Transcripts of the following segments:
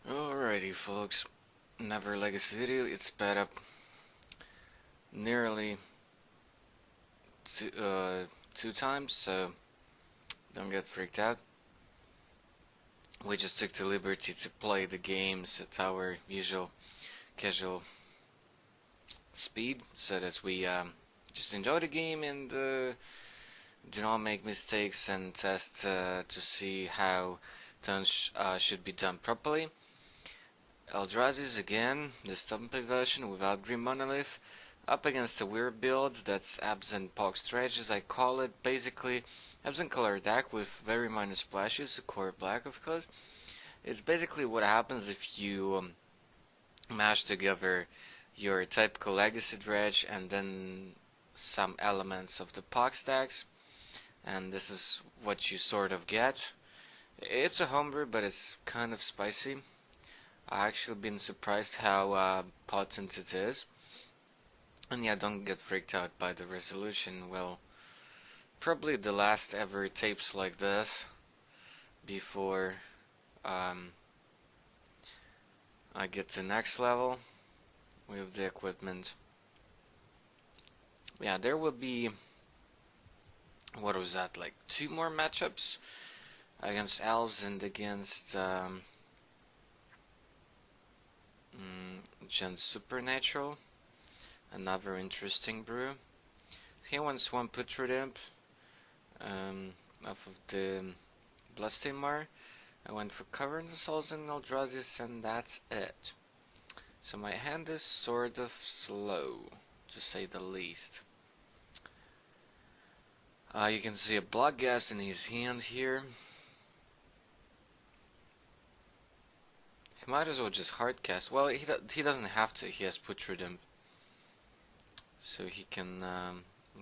Alrighty folks, another legacy video. It's sped up nearly two, uh, 2 times, so don't get freaked out. We just took the liberty to play the games at our usual casual speed, so that we just enjoy the game and do not make mistakes and test to see how turns should be done properly. Eldrazi's again, the stumpy version without Green Monolith, up against a weird build that's Absent Pog Stretch, as I call it. Basically, Absent color deck with very minor splashes, a core black of course. It's basically what happens if you mash together your typical Legacy Dredge and then some elements of the Pog stacks, and this is what you sort of get. It's a homebrew, but it's kind of spicy. I actually been surprised how potent it is. And yeah, don't get freaked out by the resolution. Well, probably the last ever tapes like this before I get to next level with the equipment. Yeah, there will be, what was that, like 2 more matchups against elves and against Gen Supernatural. Another interesting brew. He wants one Putrid Imp off of the Bloodstained Mar. I went for Covering the Souls and Eldrazi, and that's it. So my hand is sort of slow, to say the least. You can see a Bloodghast in his hand here. He might as well just hardcast. Well, he doesn't have to. He has Putrid Imp, so he can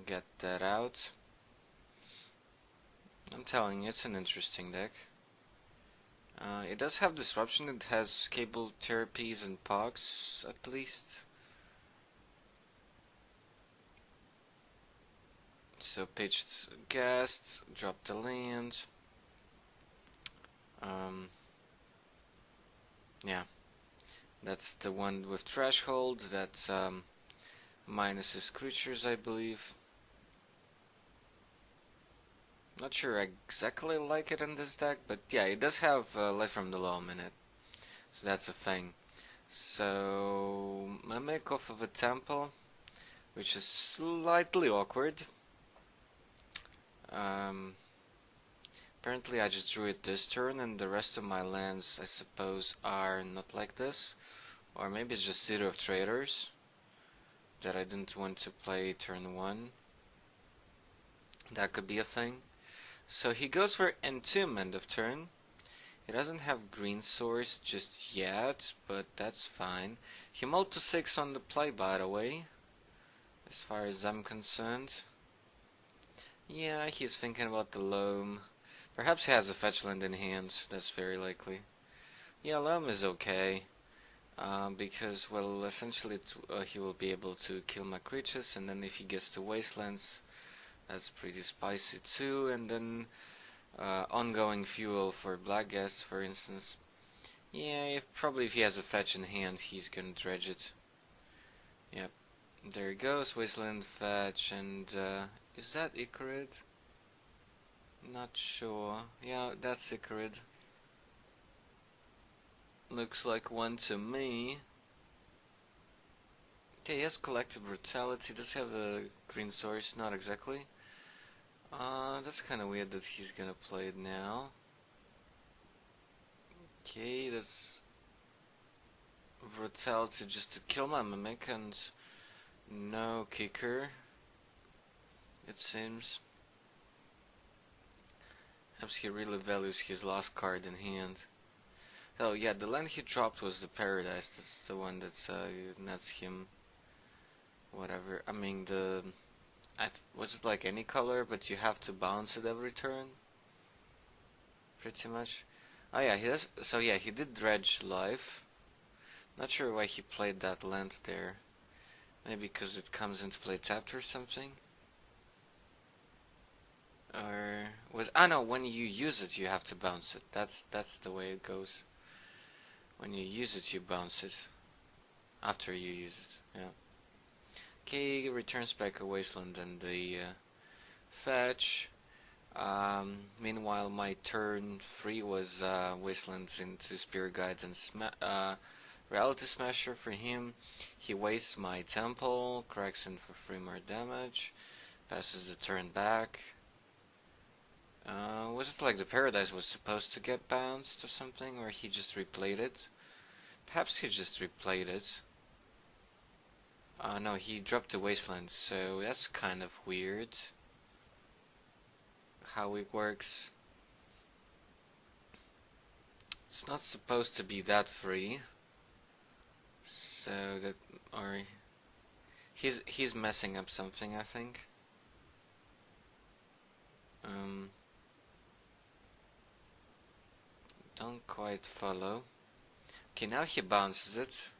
get that out. I'm telling you, it's an interesting deck. It does have disruption. It has cable therapies and pogs, at least. So pitched Ghast, drop the land. Yeah, that's the one with threshold. That minuses creatures, I believe. Not sure exactly like it in this deck, but yeah, it does have Life from the Loam in it, so that's a thing. So Mimic off of a Temple, which is slightly awkward. Apparently I just drew it this turn, and the rest of my lands, I suppose, are not like this. Or maybe it's just City of Traders that I didn't want to play turn 1. That could be a thing. So he goes for Entomb end of turn. He doesn't have green source just yet, but that's fine. He mulled to 6 on the play, by the way, as far as I'm concerned. Yeah, he's thinking about the Loam. Perhaps he has a fetch land in hand, that's very likely. Yeah, Loam is okay, because, well, essentially he will be able to kill my creatures, and then if he gets to Wastelands, that's pretty spicy too, and then ongoing fuel for Blackghast, for instance. Yeah, probably if he has a fetch in hand, he's gonna dredge it. Yep, there he goes, Wasteland fetch, and is that Icarid? Not sure. Yeah, that's Icarid. Looks like one to me. Okay, he has Collective Brutality. Does he have the green source? Not exactly. That's kind of weird that he's gonna play it now. Okay, that's Brutality just to kill my Mimic and no kicker, it seems. Perhaps he really values his last card in hand. Oh yeah, the land he dropped was the Paradise. That's the one that's nets him. Whatever. I mean was it like any color, but you have to bounce it every turn? Pretty much. Oh yeah, he does. So yeah, he did dredge life. Not sure why he played that land there. Maybe because it comes into play tapped or something. Or was no, when you use it, you have to bounce it. That's the way it goes. When you use it, you bounce it. After you use it, yeah. Okay, returns back a wasteland and the fetch. Meanwhile, my turn 3 was wastelands into Spirit Guides and Reality Smasher for him. He wastes my temple, cracks in for 3 more damage, passes the turn back. Was it like the Paradise was supposed to get bounced or something, or he just replayed it? Perhaps he just replayed it. No, he dropped the Wasteland, so that's kind of weird how it works. It's not supposed to be that free, so that, or he's messing up something, I think. Don't quite follow. Okay, now he bounces it,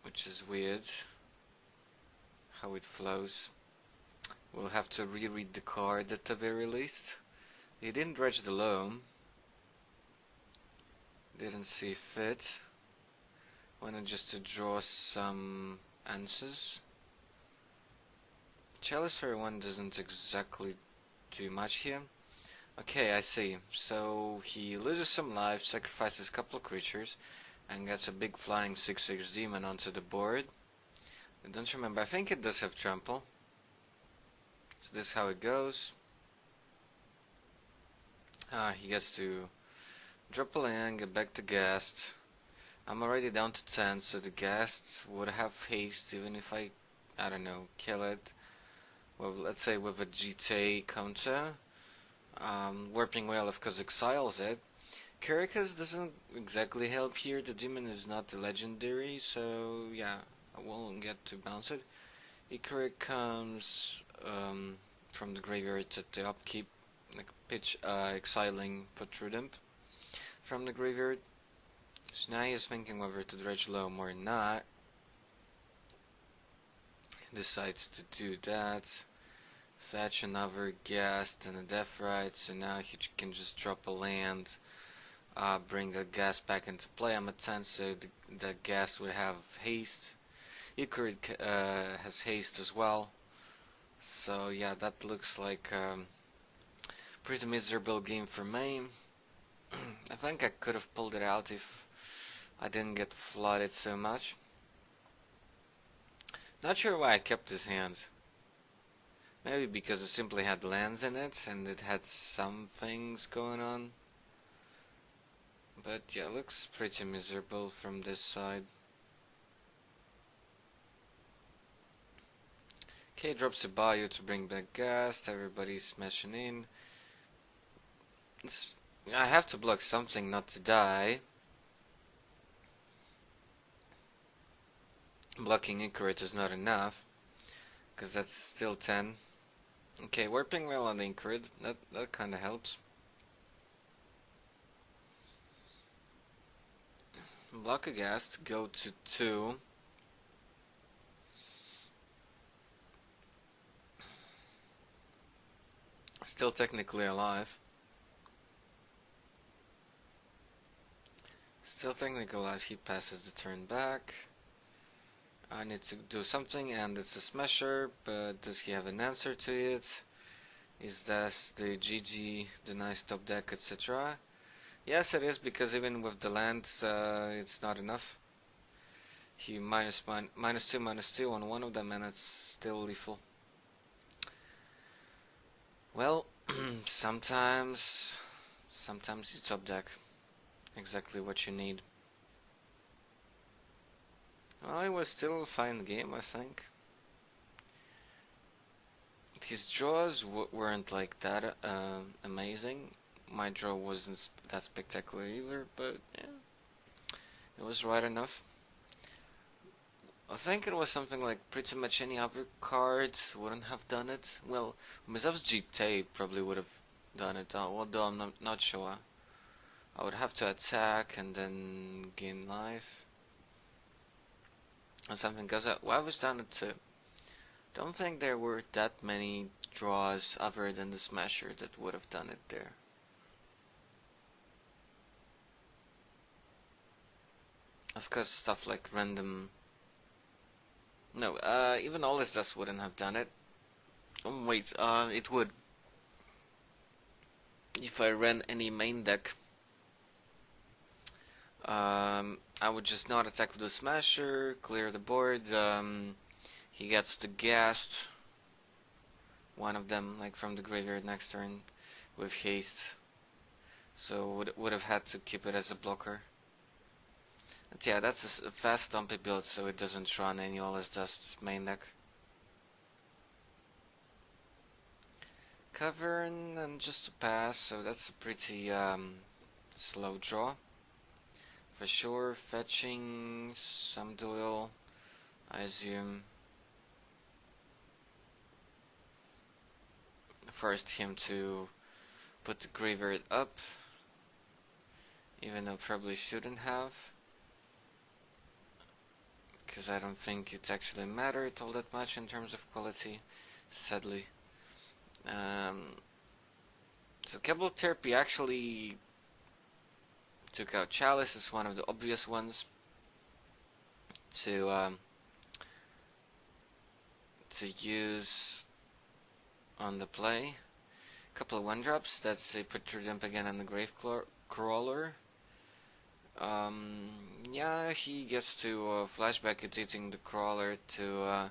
which is weird how it flows. We'll have to reread the card at the very least. He didn't dredge the loam. Didn't see fit. Wanted just to draw some answers. Chalice Fairy 1 doesn't exactly do much here. Okay, I see. So he loses some life, sacrifices a couple of creatures, and gets a big flying 6/6 demon onto the board. I don't remember. I think it does have trample. So this is how it goes. He gets to drop a land, get back to Ghast. I'm already down to 10, so the Ghast would have haste even if I don't know, kill it. Well, let's say with a GTA counter. Warping Whale of course exiles it. Kyricus doesn't exactly help here. The demon is not a legendary, so yeah, I won't get to bounce it. Icaric comes from the graveyard at the upkeep, like pitch exiling Protrudimp from the graveyard. So now he is thinking whether to dredge loam or not. He decides to do that. Fetch another Ghast and a Death Rite, so now he can just drop a land, bring the Ghast back into play. I'm at 10, so the Ghast would have haste. Icaric has haste as well. So yeah, that looks like pretty miserable game for me. I think I could have pulled it out if I didn't get flooded so much. Not sure why I kept his hand. Maybe because it simply had lands in it and it had some things going on. But yeah, looks pretty miserable from this side. Okay, drops a Bayou to bring back Ghast. Everybody's smashing in. I have to block something not to die. Blocking Icarus is not enough, because that's still 10. Okay, Warping Whale on the Icarus, that kinda helps. Block a Ghast, go to 2. Still technically alive. Still technically alive, he passes the turn back. I need to do something, and it's a smasher, but does he have an answer to it? Is that the GG, the nice top deck, etc.? Yes, it is, because even with the land, it's not enough. He minus 2/2 on one of them, and it's still lethal. Well, sometimes you top deck exactly what you need. Well, it was still a fine game, I think. His draws weren't like that amazing. My draw wasn't that spectacular either, but yeah, it was right enough. I think it was something like pretty much any other card wouldn't have done it. Well, Mizav's GTA probably would have done it, although I'm not sure. I would have to attack and then gain life. Or something, because I was down at 2. Don't think there were that many draws other than the Smasher that would have done it there. Of course, stuff like random... No, even all this dust wouldn't have done it. Oh, wait, it would. If I ran any main deck, I would just not attack with the Smasher, clear the board, he gets the Ghast, one of them, like from the graveyard next turn, with haste. So would have had to keep it as a blocker. But yeah, that's a fast stumpy build, so it doesn't run any All Is Dust's main deck. Cavern and just a pass, so that's a pretty slow draw. For sure, fetching some duel, I assume. Forced him to put the graveyard up, even though probably shouldn't have, because I don't think it actually mattered all that much in terms of quality, sadly. So Keblo Therapy actually took out Chalice as one of the obvious ones to use on the play. A couple of 1-drops, that's a put your dump again on the Grave Crawler. Yeah, he gets to flashback it eating the Crawler to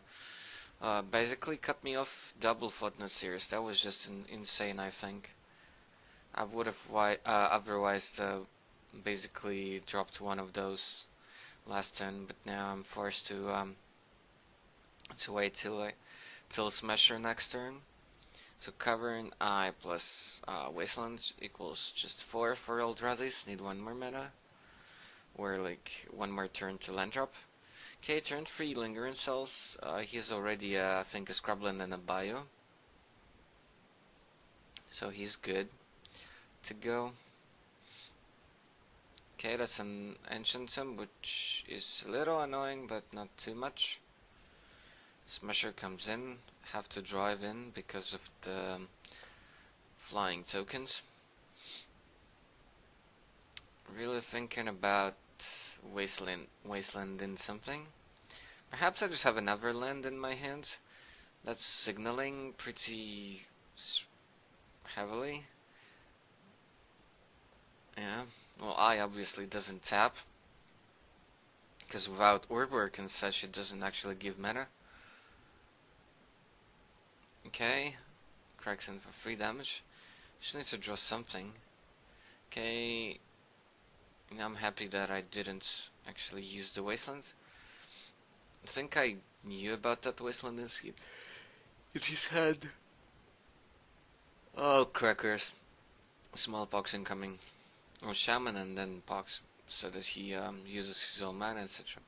basically cut me off double Footnote Series. That was just insane, I think. I would have otherwise basically dropped one of those last turn, but now I'm forced to wait till Smasher next turn. So Cavern I plus Wasteland equals just 4 for Eldrazi. Need one more mana. Or like one more turn to land drop. Okay, turn 3 Lingering Cells. He's already I think a Scrubland and a Bio. So he's good to go. Okay, that's an Ancient Tomb, which is a little annoying, but not too much. Smasher comes in, have to drive in because of the flying tokens. Really thinking about Wasteland in something. Perhaps I just have another land in my hand that's signaling pretty heavily. Yeah, well, I obviously doesn't tap, because without Orb Work and such it doesn't actually give mana. Okay, cracks in for 3 damage. Just need to draw something. Okay, I'm happy that I didn't actually use the Wasteland. I think I knew about that Wasteland in his head. Oh, crackers. Smallpox incoming. Or Shaman and then Pox, so that he uses his own mana, etc.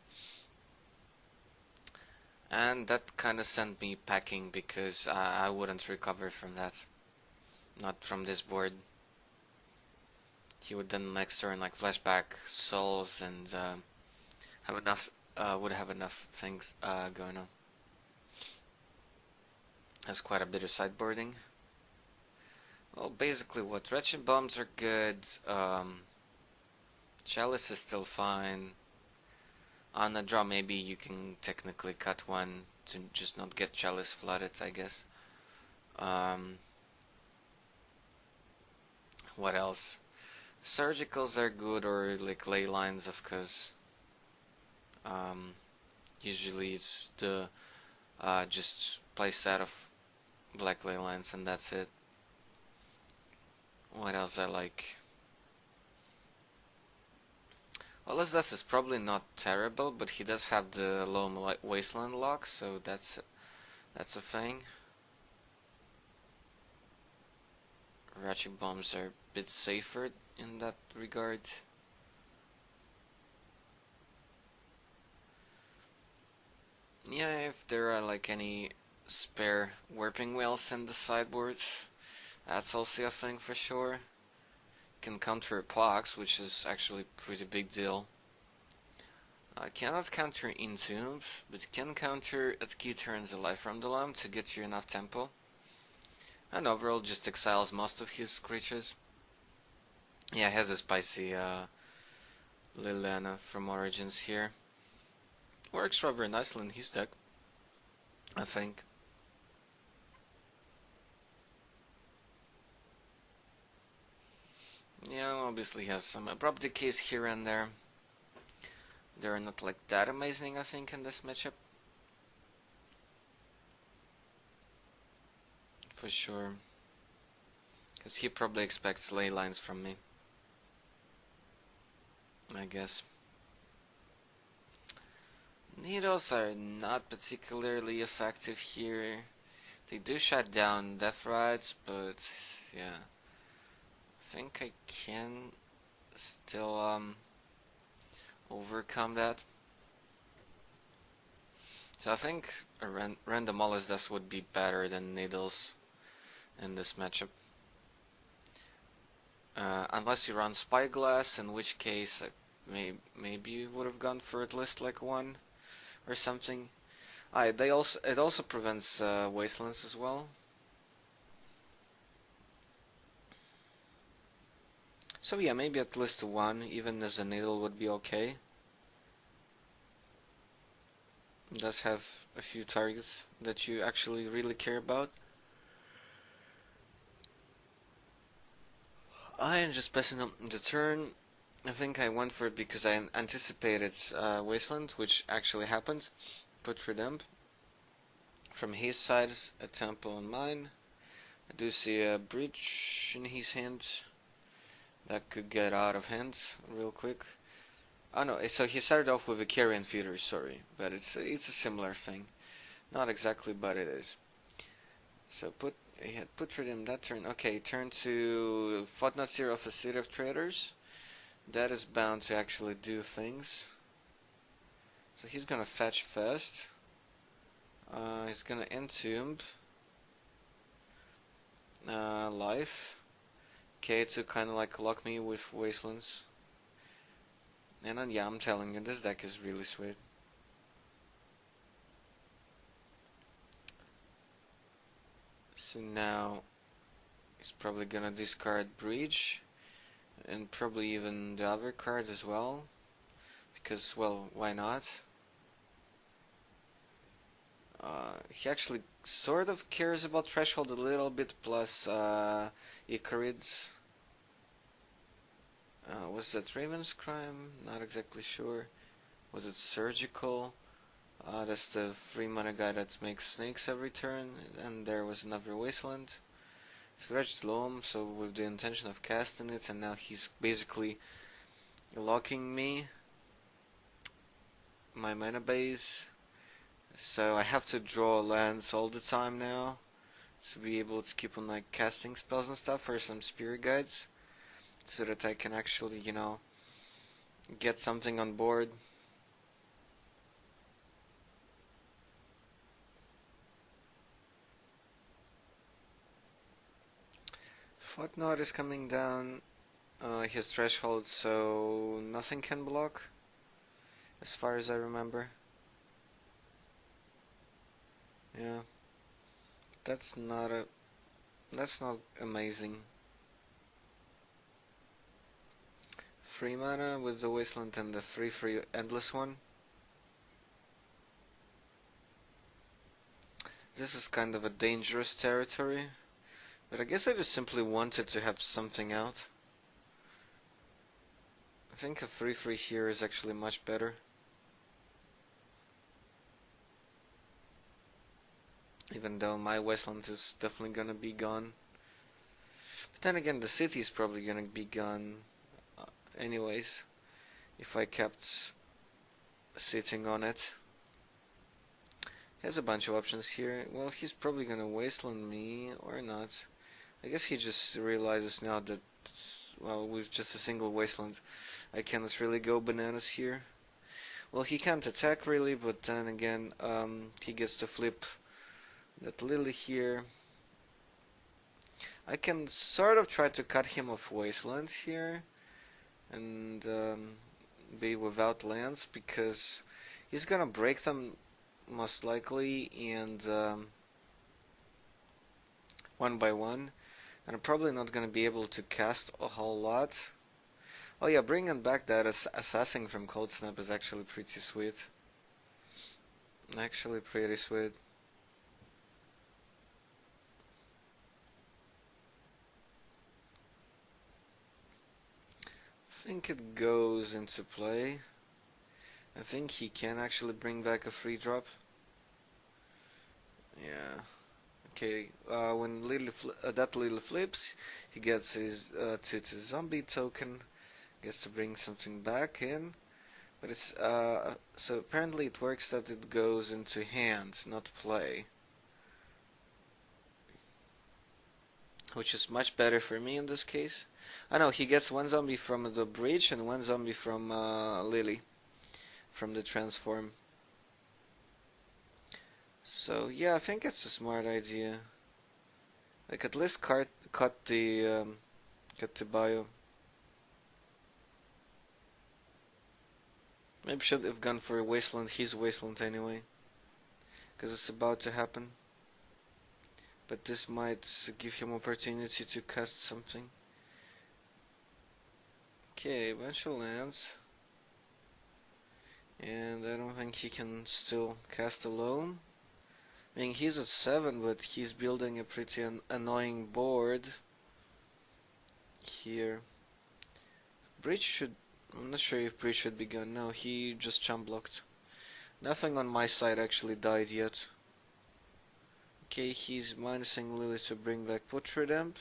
And that kind of sent me packing, because I wouldn't recover from that. Not from this board. He would then next turn like flashback souls and have enough. Would have enough things going on. Has quite a bit of sideboarding. Well, basically, what Wretched Bombs are good. Chalice is still fine. On a draw, maybe you can technically cut one to just not get Chalice flooded, I guess. What else? Surgicals are good, or like ley lines, of course. Usually it's the just play set of black ley lines and that's it. What else I like? Well, as this is probably not terrible, but he does have the low wasteland lock, so that's a thing. Ratchet bombs are a bit safer in that regard. Yeah, if there are like any spare warping wheels in the sideboard, that's also a thing for sure. Can counter Pox, which is actually a pretty big deal. Cannot counter Entomb, but can counter at key turns a Life from the Lamb to get you enough tempo. And overall just exiles most of his creatures. Yeah, he has a spicy Liliana from Origins here. Works rather nicely in his deck, I think. Yeah, obviously has some abrupt decays here and there. They're not like that amazing, I think, in this matchup. For sure. Because he probably expects ley lines from me, I guess. Needles are not particularly effective here. They do shut down death rides, but yeah. I think I can still overcome that. So I think a random Mollis Dust would be better than Needles in this matchup. Unless you run Spyglass, in which case maybe you would have gone for at least like one or something. It also prevents Wastelands as well. So yeah, maybe at least one, even as a needle would be okay. It does have a few targets that you actually really care about. I am just passing on the turn. I think I went for it because I anticipated Wasteland, which actually happened. Put Redemp. From his side, a Temple on mine. I do see a Breach in his hand. That could get out of hand real quick. Oh no, so he started off with a Carrion Feeder, sorry. But it's a similar thing. Not exactly, but it is. So he had put Redemp that turn. Okay, turn to Footnote 0 of a City of Traders. That is bound to actually do things. So he's gonna fetch fast. He's gonna entomb life. Okay, to kind of like lock me with Wastelands. And then, yeah, I'm telling you, this deck is really sweet. So now he's probably gonna discard Breach, and probably even the other card as well, because, well, why not? He actually sort of cares about Threshold a little bit, plus Icarids. Was that Raven's Crime? Not exactly sure. Was it Surgical? That's the 3-mana guy that makes snakes every turn, and there was another Wasteland. Stretched Loam, so with the intention of casting it, and now he's basically locking me, my mana base. So I have to draw lands all the time now to be able to keep on like casting spells and stuff, for some Spirit Guides, so that I can actually, you know, get something on board. Footnote is coming down his threshold, so nothing can block, as far as I remember. Yeah, that's not amazing. 3 mana with the Wasteland and the 3/3 Endless one. This is kind of a dangerous territory, but I guess I just simply wanted to have something out. I think a 3/3 here is actually much better. Even though my Wasteland is definitely gonna be gone. But then again, the city is probably gonna be gone anyways, if I kept sitting on it. He has a bunch of options here. Well, he's probably gonna Wasteland me, or not. I guess he just realizes now that, well, with just a single Wasteland, I cannot really go bananas here. Well, he can't attack really, but then again, he gets to flip that Lily here. I can sort of try to cut him off Wasteland here, and be without lands, because he's gonna break them most likely, and one by one, and I'm probably not gonna be able to cast a whole lot. Oh yeah, bringing back that assassin from Cold Snap is actually pretty sweet. Actually pretty sweet. I think it goes into play. I think he can actually bring back a free drop. Yeah. Okay. When that Lily flips, he gets his to zombie token. Gets to bring something back in. But it's so apparently it works that it goes into hand, not play, which is much better for me in this case. I know he gets one zombie from the bridge and one zombie from Lily, from the transform. So yeah, I think it's a smart idea. Like at least cut the bio. Maybe should have gone for a wasteland. He's wasteland anyway, because it's about to happen. But this might give him opportunity to cast something. Okay, eventual lands. And I don't think he can still cast alone. I mean, he's at 7, but he's building a pretty annoying board here. Bridge should... I'm not sure if bridge should be gone. No, he just chump blocked. Nothing on my side actually died yet. Okay, he's minusing Lily to bring back Putrid Amp.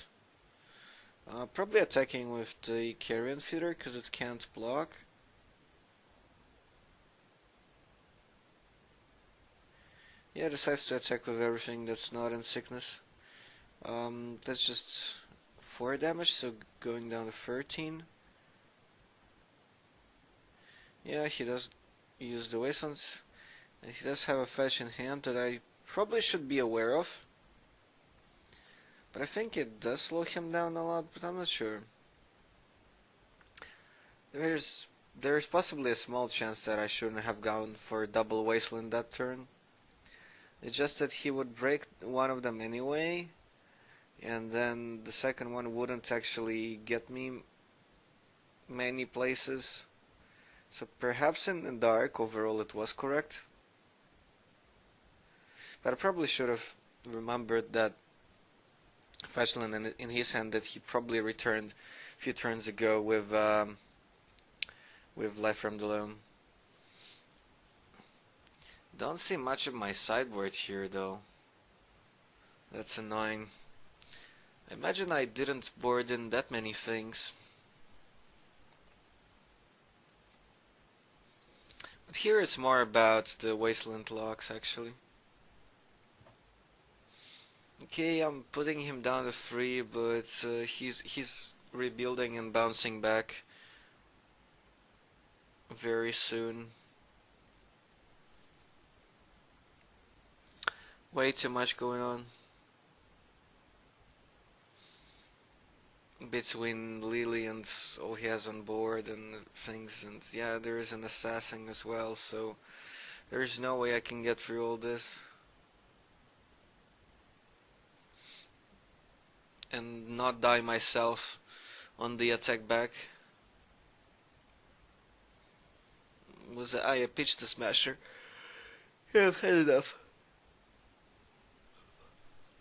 Probably attacking with the Carrion Feeder because it can't block. Yeah, decides to attack with everything that's not in sickness. That's just 4 damage, so going down to 13. Yeah, he does use the Wastelands. And he does have a fetch in hand that I probably should be aware of. But I think it does slow him down a lot, but I'm not sure. There's possibly a small chance that I shouldn't have gone for double Wasteland that turn. It's just that he would break one of them anyway, and then the second one wouldn't actually get me many places. So perhaps in dark overall it was correct. But I probably should have remembered that Fetchland in his hand that he probably returned a few turns ago with Life from the Loam. Don't see much of my sideboard here though. That's annoying. I imagine I didn't board in that many things. But here it's more about the Wasteland locks actually. Okay, I'm putting him down to 3, but he's rebuilding and bouncing back very soon. Way too much going on between Lily and all he has on board and things, and yeah, there is an assassin as well, so there's no way I can get through all this and not die myself on the attack back. I pitched the smasher? Yeah, I've had enough.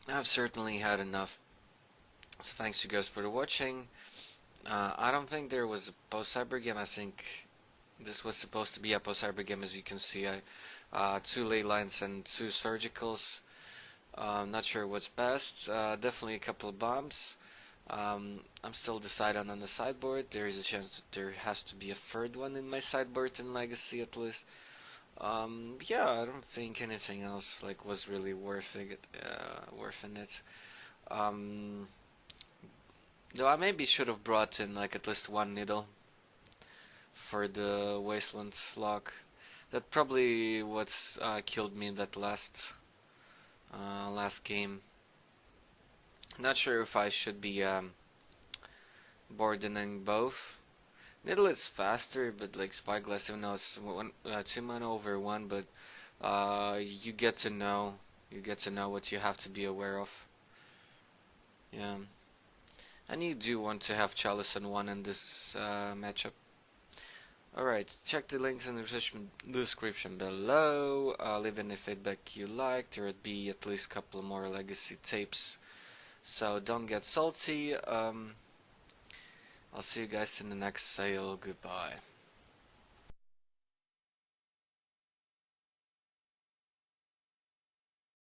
I've certainly had enough. So thanks you guys for watching. I don't think there was a post-cyber game. I think this was supposed to be a post-cyber game, as you can see. 2 ley lines and 2 surgicals. Not sure what's best. Definitely a couple of bombs. I'm still deciding on the sideboard. There is a chance that there has to be a 3rd one in my sideboard in Legacy at least. Yeah, I don't think anything else like was really worth it. Though I maybe should have brought in like at least 1 needle for the Wasteland lock. That probably what killed me in that last game. Not sure if I should be boarding both. Needle is faster, but like Spyglass, even though it's 2 mana over 1, but you get to know what you have to be aware of. Yeah. and you do want to have Chalice on 1 in this matchup. Alright, check the links in the description below, leave any feedback you like. There would be at least a couple more legacy tapes, so don't get salty. I'll see you guys in the next sale. Goodbye.